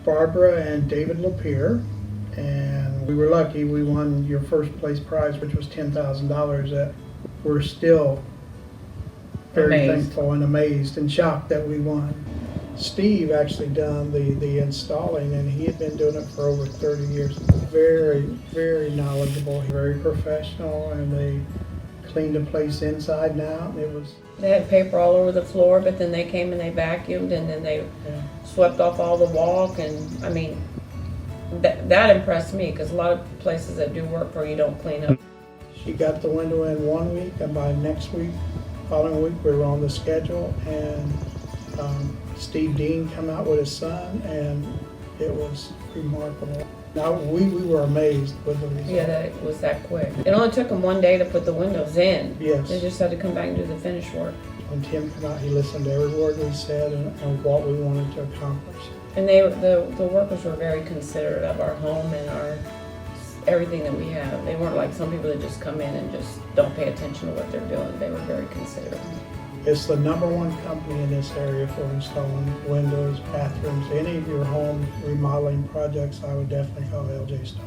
Barbara and David Lapierre, and we were lucky. We won your first place prize, which was $10,000. That we're still very thankful and amazed and shocked that we won. Steve actually done the installing, and he had been doing it for over 30 years. Very, very knowledgeable, very professional, and they cleaned the place inside and out. They had paper all over the floor, but then they came and they vacuumed, and then they swept off all the walk, and I mean, that impressed me, because a lot of places that do work for you don't clean up. She got the window in 1 week, and by next week, following week, we were on the schedule, and Steve Dean come out with his son, and it was remarkable. Now, we were amazed with the result. Yeah, that it was that quick. It only took them 1 day to put the windows in. Yes. They just had to come back and do the finish work. When Tim came out, he listened to every word we said and what we wanted to accomplish. And the workers were very considerate of our home and everything that we have. They weren't like some people that just come in and just don't pay attention to what they're doing. They were very considerate. It's the #1 company in this area for installing windows, bathrooms, any of your home remodeling projects. I would definitely call LJ Stone.